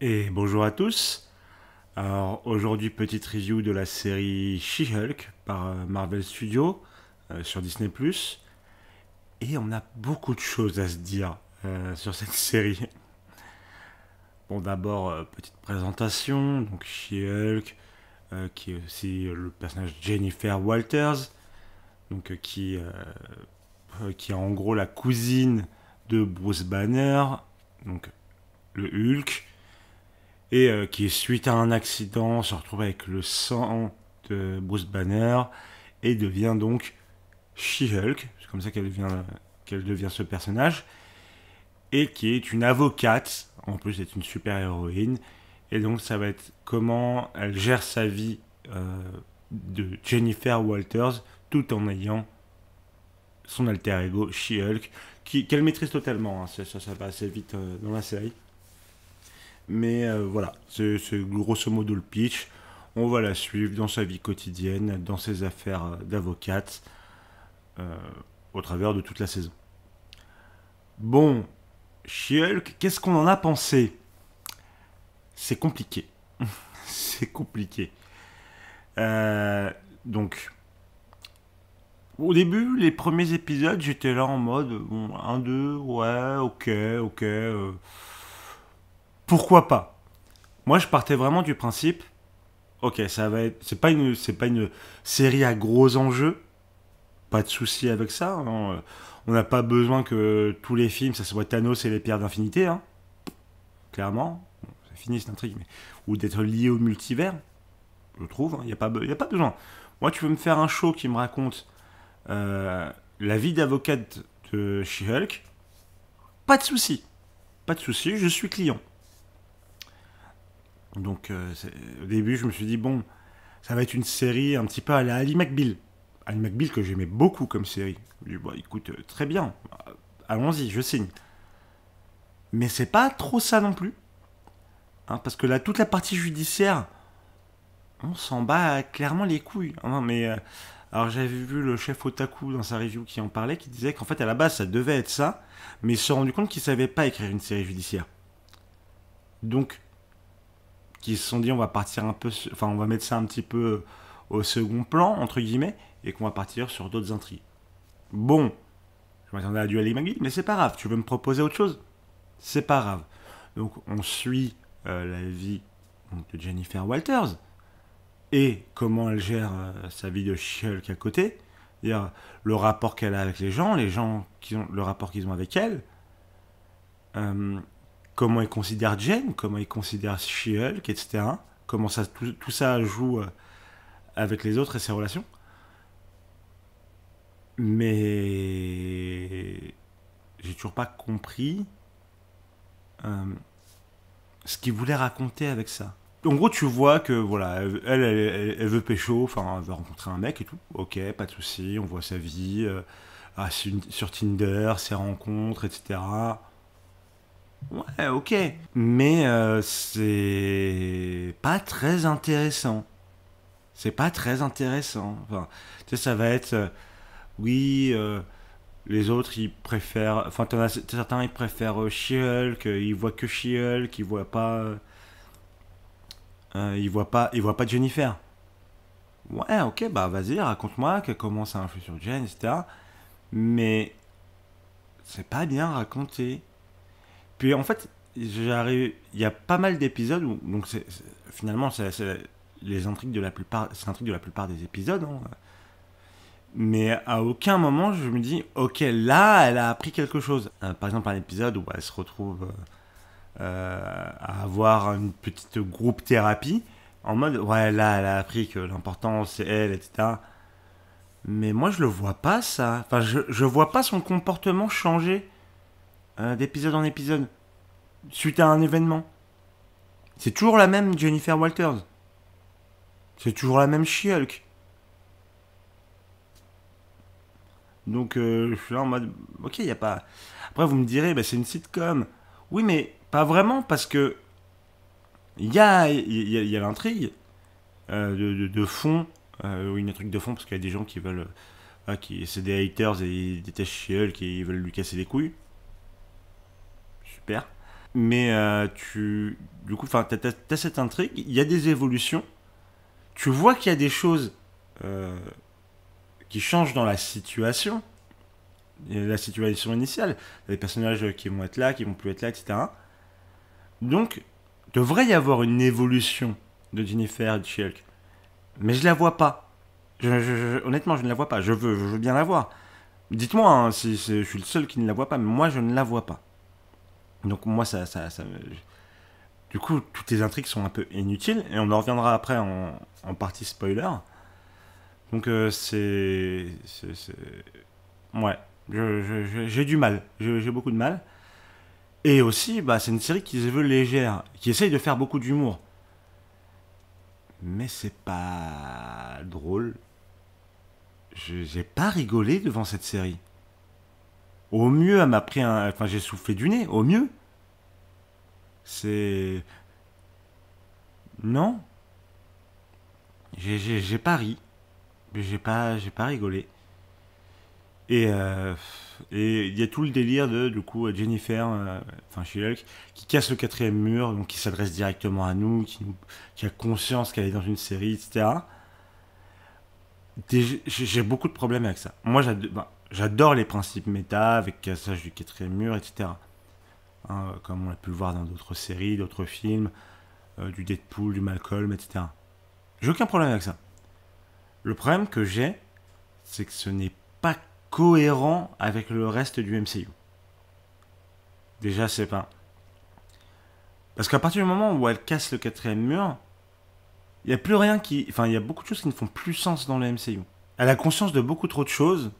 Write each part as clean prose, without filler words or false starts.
Et bonjour à tous. Alors aujourd'hui, petite review de la série She-Hulk par Marvel Studios sur Disney+. Et on a beaucoup de choses à se dire sur cette série. Bon, d'abord, petite présentation. Donc She-Hulk, qui est aussi le personnage Jennifer Walters, donc qui est en gros la cousine de Bruce Banner, donc le Hulk, et qui, suite à un accident, se retrouve avec le sang de Bruce Banner et devient donc She-Hulk, c'est comme ça qu'elle devient ce personnage, et qui est une avocate, en plus d'être une super-héroïne, et donc ça va être comment elle gère sa vie de Jennifer Walters tout en ayant son alter ego She-Hulk, qu'elle maîtrise totalement, hein. Ça va assez vite dans la série. Mais voilà, c'est grosso modo le pitch. On va la suivre dans sa vie quotidienne, dans ses affaires d'avocate, euh, au travers de toute la saison. Bon, She-Hulk, qu'est-ce qu'on en a pensé? C'est compliqué. C'est compliqué. Euh, donc, au début, les premiers épisodes, j'étais là en mode, bon, un, deux, ouais, ok, pourquoi pas? Moi, je partais vraiment du principe, ok, ça va être, c'est pas une série à gros enjeux, pas de souci avec ça, hein. On n'a pas besoin que tous les films, ça soit Thanos et les pierres d'infinité, hein, clairement. Bon, c'est fini cette intrigue, mais ou d'être lié au multivers, je trouve. Il n'y a pas besoin. Moi, tu veux me faire un show qui me raconte la vie d'avocate de She-Hulk, pas de souci, pas de souci, je suis client. Donc, au début, je me suis dit bon, ça va être une série un petit peu à la Ali McBeal. Ali McBeal que j'aimais beaucoup comme série. Je dis, bon, écoute, très bien, allons-y, je signe. Mais c'est pas trop ça non plus, hein, parce que là, toute la partie judiciaire, on s'en bat clairement les couilles, hein. Mais alors j'avais vu le chef Otaku dans sa review qui en parlait, qui disait qu'en fait à la base ça devait être ça, mais il s'est rendu compte qu'il savait pas écrire une série judiciaire. Donc, qu'ils se sont dit on va partir un peu, enfin on va mettre ça un petit peu au second plan entre guillemets, et qu'on va partir sur d'autres intrigues. Bon, je m'attendais à du Ali McGee, mais c'est pas grave. Tu veux me proposer autre chose? C'est pas grave. Donc on suit la vie donc, de Jennifer Walters et comment elle gère sa vie de She-Hulk à côté. C'est-à-dire le rapport qu'elle a avec les gens qui ont le rapport qu'ils ont avec elle. euh, Comment ils considèrent Jen, comment ils considèrent She-Hulk, etc. Comment ça, tout ça joue avec les autres et ses relations. Mais j'ai toujours pas compris euh, ce qu'il voulait raconter avec ça. En gros, tu vois que voilà, elle veut pécho, enfin, elle veut rencontrer un mec et tout. Ok, pas de souci, on voit sa vie sur Tinder, ses rencontres, etc. Ouais, ok. Mais c'est pas très intéressant. C'est pas très intéressant. Enfin, tu sais, ça va être, oui, les autres, ils préfèrent. Enfin, certains, ils préfèrent She-Hulk, ils voient que She-Hulk, ils voient pas Jennifer. Ouais, ok, bah vas-y, raconte-moi comment ça influe sur Jen, etc. Mais c'est pas bien raconté. Puis en fait, j'arrive, il y a pas mal d'épisodes où, donc finalement, c'est les intrigues de la plupart, c'est l'intrigue de la plupart des épisodes, hein. Mais à aucun moment je me dis, ok, là, elle a appris quelque chose. Par exemple, un épisode où elle se retrouve à avoir une petite groupe thérapie, en mode, ouais, là, elle a appris que l'important c'est elle, etc. Mais moi, je le vois pas, ça. Enfin, je vois pas son comportement changer d'épisode en épisode, suite à un événement. C'est toujours la même Jennifer Walters. C'est toujours la même She-Hulk. Donc, je suis là en mode, ok, il y a pas. Après, vous me direz, bah, c'est une sitcom. Oui, mais pas vraiment, parce que il y a l'intrigue de fond, une intrigue de fond, parce qu'il y a des gens qui veulent. C'est des haters et ils détestent She-Hulk et ils veulent lui casser les couilles. Super. Mais du coup, t'as cette intrigue, il y a des évolutions. Tu vois qu'il y a des choses euh, qui changent dans la situation. Et la situation initiale. Il y a des personnages qui vont être là, qui vont plus être là, etc. Donc, devrait y avoir une évolution de Jennifer et de She-Hulk. Mais je la vois pas. Honnêtement, je ne la vois pas. Je veux bien la voir. Dites-moi hein, si je suis le seul qui ne la voit pas, mais moi, je ne la vois pas. Donc, moi, du coup, toutes les intrigues sont un peu inutiles, et on en reviendra après en partie spoiler. Donc, ouais, j'ai du mal. J'ai beaucoup de mal. Et aussi, bah, c'est une série qui se veut légère, qui essaye de faire beaucoup d'humour. Mais c'est pas drôle. J'ai pas rigolé devant cette série. Au mieux, elle m'a pris un. Enfin, j'ai soufflé du nez. Au mieux. C'est. Non. J'ai pas ri. J'ai pas rigolé. Et il y a tout le délire de, du coup, Jennifer, enfin She-Hulk, qui casse le quatrième mur, donc qui s'adresse directement à nous, qui a conscience qu'elle est dans une série, etc. J'ai beaucoup de problèmes avec ça. Moi, j'adore les principes méta, avec cassage du quatrième mur, etc. Hein, comme on a pu le voir dans d'autres séries, d'autres films, du Deadpool, du Malcolm, etc. J'ai aucun problème avec ça. Le problème que j'ai, c'est que ce n'est pas cohérent avec le reste du MCU. Déjà, c'est pas. Parce qu'à partir du moment où elle casse le quatrième mur, il n'y a plus rien qui. Enfin, il y a beaucoup de choses qui ne font plus sens dans le MCU. Elle a conscience de beaucoup trop de choses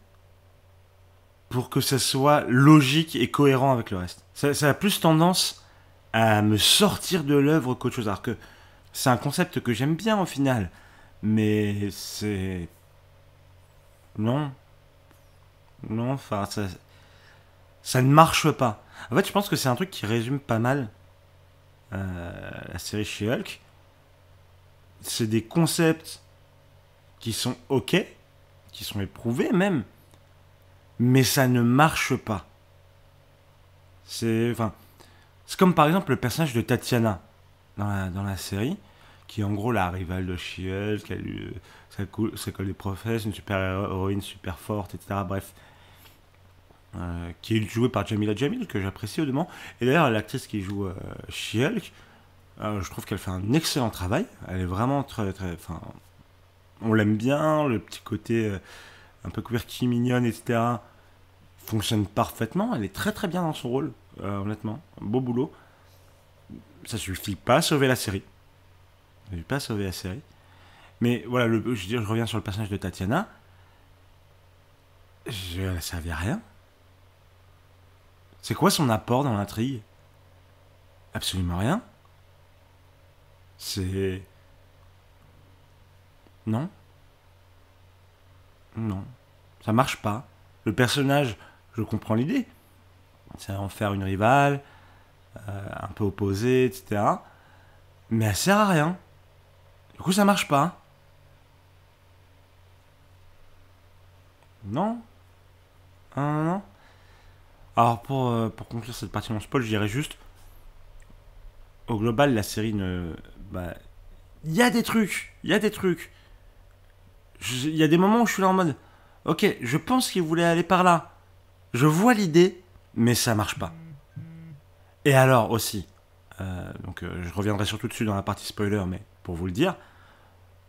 pour que ça soit logique et cohérent avec le reste. Ça a plus tendance à me sortir de l'œuvre qu'autre chose. Alors que c'est un concept que j'aime bien au final. Mais c'est. Non. Non, enfin, ça ne marche pas. En fait, je pense que c'est un truc qui résume pas mal la série She-Hulk. C'est des concepts qui sont ok, qui sont éprouvés même, mais ça ne marche pas. Enfin, c'est comme par exemple le personnage de Tatiana dans la série, qui est en gros la rivale de She-Hulk, sa colle des professes, une super héroïne super forte, etc. Bref, qui est jouée par Jamila Jamil, que j'apprécie hautement. Et d'ailleurs, l'actrice qui joue She-Hulk, je trouve qu'elle fait un excellent travail. Elle est vraiment très, très. Enfin, on l'aime bien, le petit côté un peu quirky, mignonne, etc. fonctionne parfaitement. Elle est très très bien dans son rôle, honnêtement. Beau boulot. Ça suffit pas à sauver la série. Ça suffit pas à sauver la série. Mais voilà, je reviens sur le personnage de Tatiana. Elle servait à rien. C'est quoi son apport dans l'intrigue? Absolument rien. C'est. Non. Non. Ça marche pas. Le personnage, je comprends l'idée. C'est en faire une rivale, un peu opposée, etc. Mais elle sert à rien. Du coup, ça marche pas. Non. Non, non. Alors, pour conclure cette partie en spoil, je dirais juste au global, la série ne. Bah, il y a des trucs. Il y a des trucs. Il y a des moments où je suis là en mode. Ok, je pense qu'il voulait aller par là. Je vois l'idée, mais ça marche pas. Et alors aussi, je reviendrai surtout dessus dans la partie spoiler, mais pour vous le dire,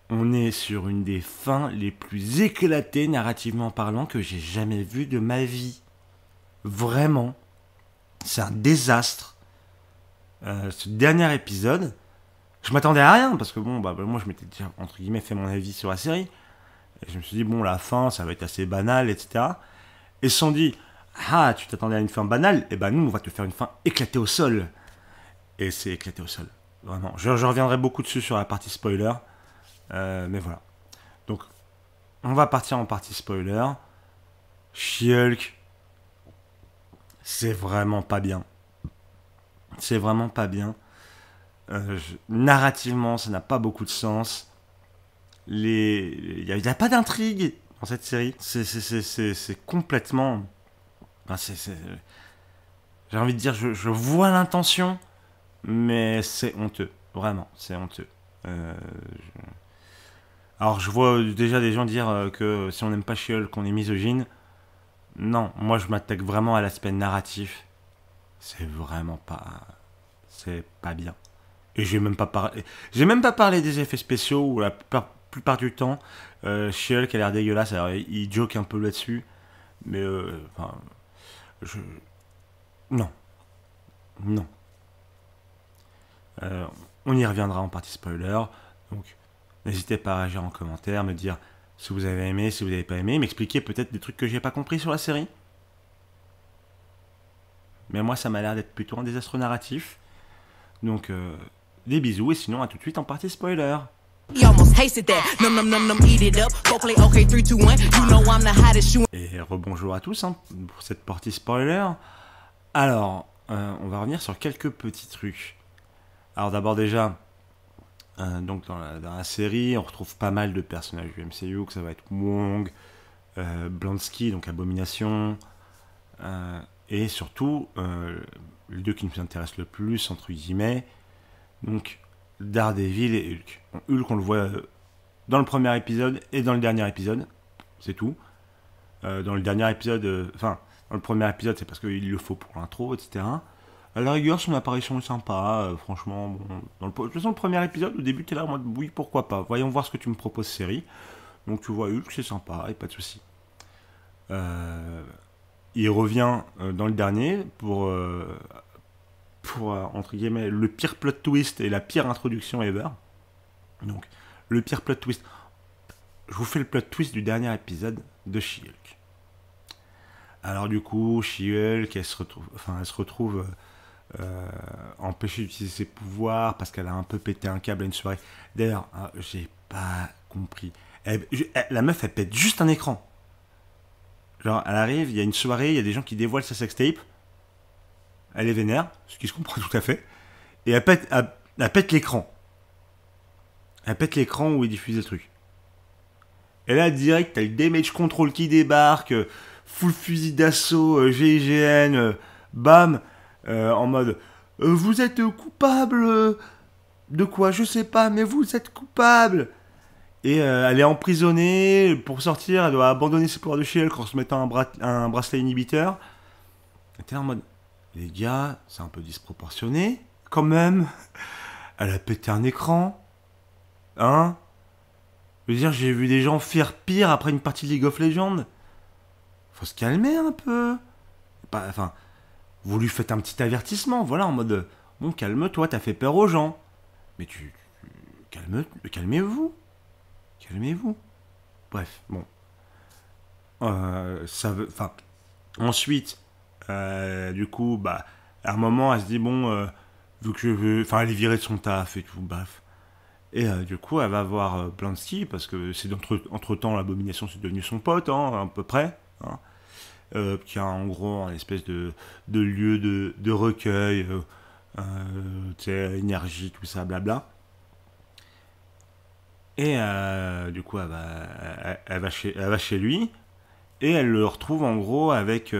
on est sur une des fins les plus éclatées narrativement parlant que j'ai jamais vues de ma vie. Vraiment, c'est un désastre. Ce dernier épisode, je m'attendais à rien parce que bon, moi je m'étais déjà entre guillemets fait mon avis sur la série. Et je me suis dit bon, la fin, ça va être assez banal, etc. Et ils se sont dit ah, tu t'attendais à une fin banale, et ben nous on va te faire une fin éclatée au sol. Et c'est éclaté au sol. Vraiment. Je reviendrai beaucoup dessus sur la partie spoiler. Mais voilà. Donc, on va partir en partie spoiler. She-Hulk, c'est vraiment pas bien. C'est vraiment pas bien. Narrativement, ça n'a pas beaucoup de sens. Il n'y a pas d'intrigue dans cette série. C'est complètement. Enfin, j'ai envie de dire, je vois l'intention, mais c'est honteux. Vraiment, c'est honteux. Alors, je vois déjà des gens dire que si on n'aime pas She-Hulk, qu'on est misogyne. Non, moi je m'attaque vraiment à l'aspect narratif. C'est vraiment pas. C'est pas bien. Et j'ai même pas parlé des effets spéciaux où la plupart du temps, She-Hulk a l'air dégueulasse. Alors, il joke un peu là-dessus. Mais, enfin, je. Non, non. Euh, on y reviendra en partie spoiler. Donc, n'hésitez pas à réagir en commentaire, me dire si vous avez aimé, si vous n'avez pas aimé, m'expliquer peut-être des trucs que j'ai pas compris sur la série. Mais moi, ça m'a l'air d'être plutôt un désastre narratif. Donc, des bisous et sinon, à tout de suite en partie spoiler. Et rebonjour à tous pour cette partie spoiler. Alors, on va revenir sur quelques petits trucs. Alors d'abord déjà, donc dans la série, on retrouve pas mal de personnages du MCU, que ça va être Wong, Blonsky, donc Abomination, et surtout, les deux qui nous intéressent le plus, entre guillemets, donc Daredevil et Hulk. Bon, Hulk, on le voit dans le premier épisode et dans le dernier épisode, c'est tout. Dans le dernier épisode, dans le premier épisode, c'est parce qu'il le faut pour l'intro, etc. À la rigueur, son apparition est sympa, franchement. Bon, de toute façon, le premier épisode, au début, t'es là en mode oui, pourquoi pas. Voyons voir ce que tu me proposes, série. Donc tu vois Hulk, c'est sympa, et pas de souci. Il revient dans le dernier pour entre guillemets, le pire plot twist et la pire introduction ever. Donc, le pire plot twist. Je vous fais le plot twist du dernier épisode de She-Hulk. Alors du coup, She-Hulk, elle se retrouve empêchée d'utiliser ses pouvoirs parce qu'elle a un peu pété un câble à une soirée. D'ailleurs, j'ai pas compris. La meuf, elle pète juste un écran. Genre, elle arrive, il y a une soirée, il y a des gens qui dévoilent sa sextape. Elle est vénère, ce qui se comprend tout à fait. Et elle pète l'écran. Elle pète l'écran où est diffusé le truc. Et là, direct, t'as le damage control qui débarque, full fusil d'assaut, GIGN, bam, en mode vous êtes coupable de quoi, je sais pas, mais vous êtes coupable. Et elle est emprisonnée, pour sortir, elle doit abandonner ses pouvoirs de She-Hulk en se mettant un bracelet inhibiteur. Et t'es en mode, les gars, c'est un peu disproportionné, quand même. Elle a pété un écran. Hein? Je veux dire, j'ai vu des gens faire pire après une partie de League of Legends. Faut se calmer un peu. Enfin, vous lui faites un petit avertissement, voilà, en mode bon, calme-toi, t'as fait peur aux gens. Mais calmez-vous. Calmez-vous. Bref, bon. Ensuite, du coup, à un moment, elle se dit bon, vu que je veux. Enfin, elle est virée de son taf et tout, bref. Et du coup, elle va voir Blonsky, parce que c'est entre-temps, l'Abomination, c'est devenu son pote, à peu près. Qui a en gros une espèce de lieu de recueil, énergie, tout ça, blabla. Et du coup, elle va chez lui, et elle le retrouve en gros avec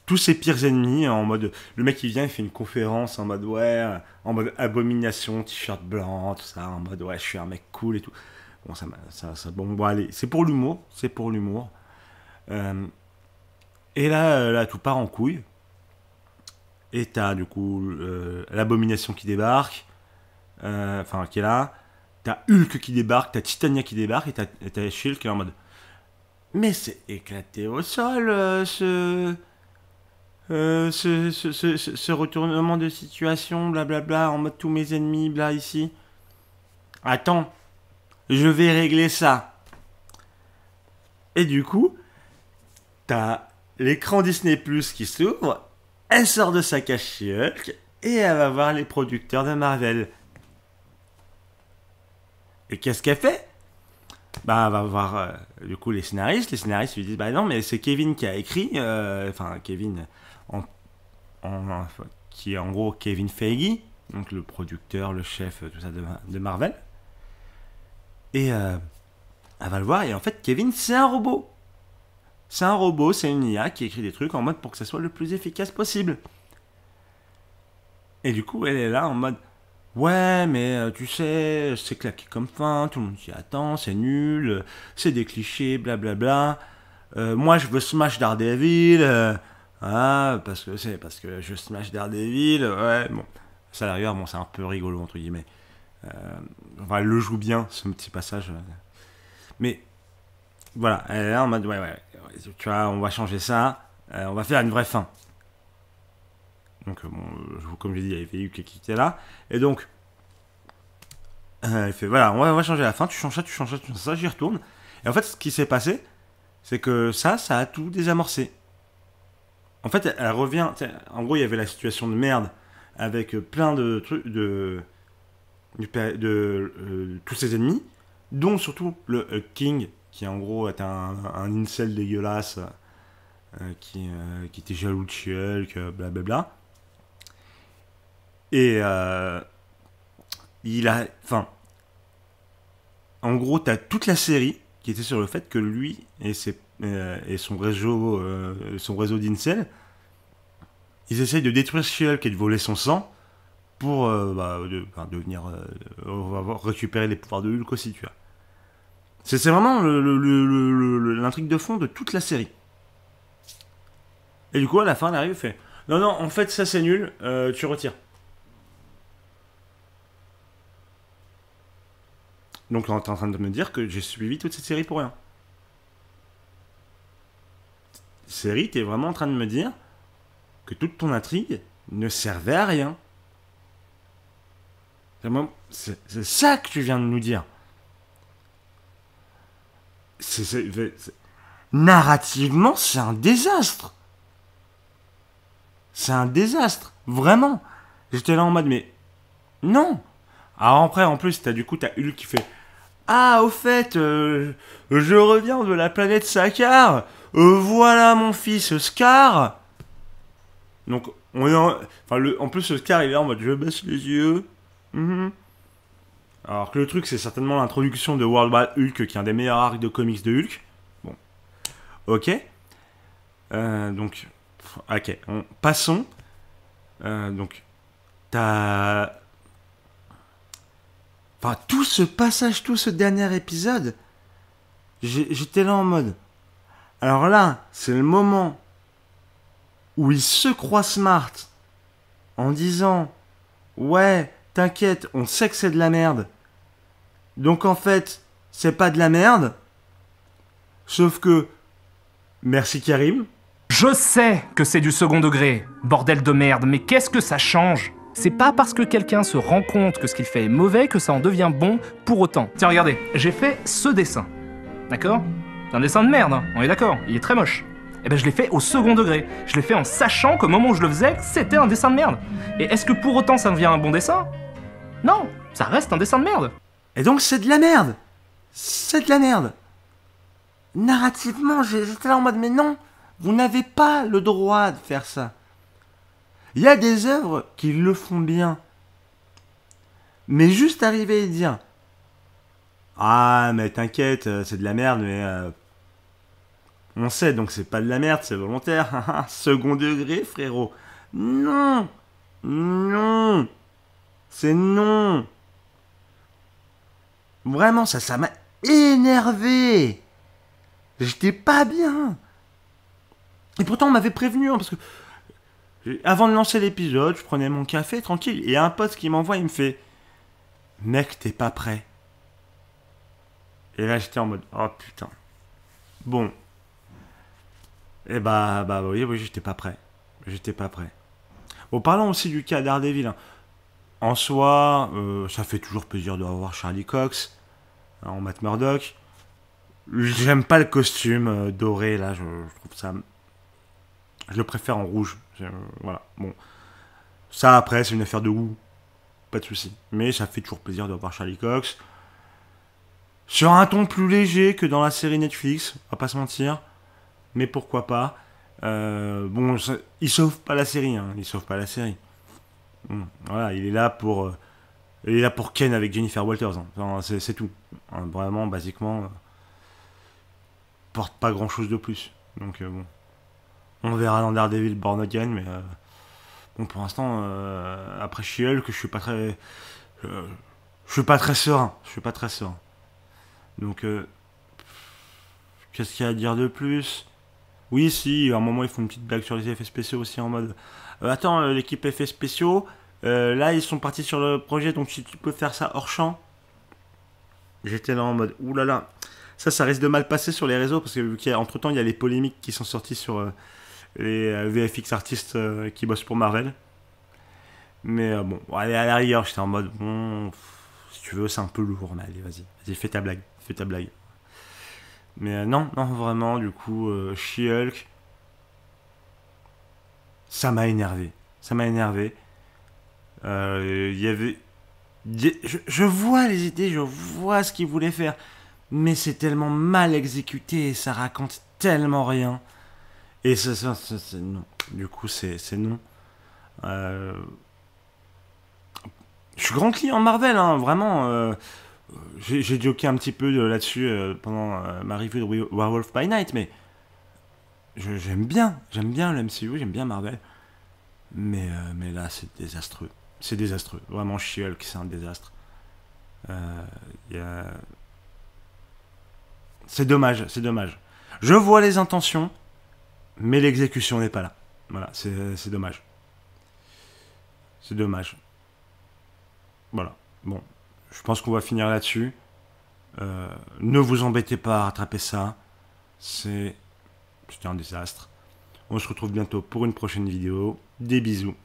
tous ses pires ennemis, en mode, le mec il vient, il fait une conférence en mode ouais, en mode abomination, t-shirt blanc, tout ça, en mode ouais, je suis un mec cool et tout. Bon, bon, allez, c'est pour l'humour. Et là, tout part en couille. Et t'as du coup l'abomination qui débarque, qui est là. T'as Hulk qui débarque, t'as Titania qui débarque, et t'as She-Hulk qui est en mode mais c'est éclaté au sol ce retournement de situation, blablabla, en mode tous mes ennemis, bla ici. Attends, je vais régler ça. Et du coup, t'as l'écran Disney Plus qui s'ouvre, elle sort de sa cache She-Hulk, et elle va voir les producteurs de Marvel. Et qu'est-ce qu'elle fait? Elle va voir du coup les scénaristes lui disent non, mais c'est Kevin qui a écrit, Kevin qui est en gros Kevin Feige, donc le producteur, le chef, tout ça de Marvel. Et elle va le voir, et en fait Kevin c'est un robot, c'est une IA qui écrit des trucs en mode pour que ça soit le plus efficace possible. Et du coup, elle est là en mode ouais, mais tu sais, c'est claqué comme fin, tout le monde s'y attend, c'est nul, c'est des clichés, blablabla. Moi, je veux smash Daredevil, parce que je smash Daredevil, ouais, bon. Ça, à la rigueur, bon, c'est un peu rigolo, entre guillemets. Euh, enfin, elle le joue bien, ce petit passage. Mais voilà, elle est là en mode ouais, tu vois, on va changer ça, on va faire une vraie fin. Donc, bon, comme j'ai dit, il y avait Hulk qui était là. Et donc, elle fait voilà, on va changer la fin, tu changes ça, tu changes ça, tu changes ça, j'y retourne. Et en fait, ce qui s'est passé, c'est que ça a tout désamorcé. En fait, elle revient. En gros, il y avait la situation de merde avec plein de trucs de tous ses ennemis, dont surtout le King, qui en gros est un incel dégueulasse qui était jaloux de She-Hulk, blablabla. Et il a. Enfin, en gros, t'as toute la série qui était sur le fait que lui et son réseau d'incel, ils essayent de détruire She-Hulk et de voler son sang pour devenir récupérer les pouvoirs de Hulk aussi, tu vois. C'est vraiment l'intrigue de fond de toute la série. Et du coup, à la fin, elle arrive et fait non, non, en fait, ça c'est nul, tu retires. Donc, t'es en train de me dire que j'ai suivi toute cette série pour rien. Série, t'es vraiment en train de me dire que toute ton intrigue ne servait à rien. C'est ça que tu viens de nous dire. Narrativement, c'est un désastre. C'est un désastre. Vraiment. J'étais là en mode, mais non. Alors après, en plus, du coup, t'as Hulk qui fait ah, au fait, je reviens de la planète Sakaar. Voilà mon fils Scar. Donc, en plus, Scar, il est là en mode je baisse les yeux. Mhm. Alors que le truc, c'est certainement l'introduction de World War Hulk, qui est un des meilleurs arcs de comics de Hulk. Bon, ok. Donc, ok, passons. Donc, t'as. Enfin, tout ce passage, tout ce dernier épisode, j'étais là en mode. Alors là, c'est le moment où il se croit smart en disant ouais, t'inquiète, on sait que c'est de la merde. Donc en fait, c'est pas de la merde. Sauf que, merci Karim. Je sais que c'est du second degré, bordel de merde, mais qu'est-ce que ça change? C'est pas parce que quelqu'un se rend compte que ce qu'il fait est mauvais que ça en devient bon pour autant. Tiens, regardez, j'ai fait ce dessin. D'accord? C'est un dessin de merde, hein, on est d'accord, il est très moche. Eh ben je l'ai fait au second degré. Je l'ai fait en sachant qu'au moment où je le faisais, c'était un dessin de merde. Et est-ce que pour autant ça devient un bon dessin? Non, ça reste un dessin de merde. Et donc c'est de la merde. C'est de la merde. Narrativement, j'étais là en mode mais non, vous n'avez pas le droit de faire ça. Il y a des œuvres qui le font bien. Mais juste arriver et dire ah mais t'inquiète, c'est de la merde, mais on sait donc c'est pas de la merde, c'est volontaire. Second degré, frérot. Non, non, c'est non. Vraiment, ça m'a énervé. J'étais pas bien. Et pourtant, on m'avait prévenu, hein, parce que avant de lancer l'épisode, je prenais mon café tranquille. Et un pote qui m'envoie, il me fait mec, t'es pas prêt. Et là, j'étais en mode oh putain. Bon. Et oui, j'étais pas prêt. J'étais pas prêt. Bon, parlons aussi du cas Daredevil. Hein. En soi, ça fait toujours plaisir de revoir Charlie Cox en Matt Murdock. J'aime pas le costume doré, là, je trouve ça. Je le préfère en rouge. Voilà, bon. Ça, après, c'est une affaire de goût. Pas de souci. Mais ça fait toujours plaisir de revoir Charlie Cox. Sur un ton plus léger que dans la série Netflix, on va pas se mentir. Mais pourquoi pas. Bon, il sauve pas la série, hein. Il sauve pas la série. Bon, voilà, il est là pour Ken avec Jennifer Walters. Hein. Enfin, c'est tout. Hein, vraiment, basiquement, porte pas grand chose de plus. Donc bon, on verra dans Daredevil Born Again, mais Bon, pour l'instant, après She-Hulk, je suis pas très... je suis pas très serein. Je suis pas très serein. Donc, qu'est-ce qu'il y a à dire de plus? Oui, si, à un moment, ils font une petite blague sur les effets spéciaux aussi en mode... attends, l'équipe effets spéciaux, là, ils sont partis sur le projet, donc si tu peux faire ça hors champ. J'étais là en mode, oulala, ça risque de mal passer sur les réseaux, parce que entre temps, il y a les polémiques qui sont sorties sur les VFX artistes qui bossent pour Marvel. Mais bon, allez, à la rigueur, j'étais en mode, bon, si tu veux, c'est un peu lourd, mais allez, vas-y, fais ta blague, fais ta blague. Mais non, vraiment, du coup, She-Hulk, ça m'a énervé. Ça m'a énervé. Il y avait... Je vois les idées, je vois ce qu'ils voulaient faire. Mais c'est tellement mal exécuté et ça raconte tellement rien. Et c'est non. Du coup, c'est non. Je suis grand client Marvel, hein, vraiment. J'ai joké un petit peu là-dessus pendant ma review de Werewolf by Night, mais j'aime bien le MCU, j'aime bien Marvel. Mais là, c'est désastreux. C'est désastreux. Vraiment, She-Hulk, c'est un désastre. Y a... C'est dommage, c'est dommage. Je vois les intentions, mais l'exécution n'est pas là. Voilà, c'est dommage. C'est dommage. Voilà. Bon, je pense qu'on va finir là-dessus. Ne vous embêtez pas à rattraper ça. C'était un désastre. On se retrouve bientôt pour une prochaine vidéo. Des bisous.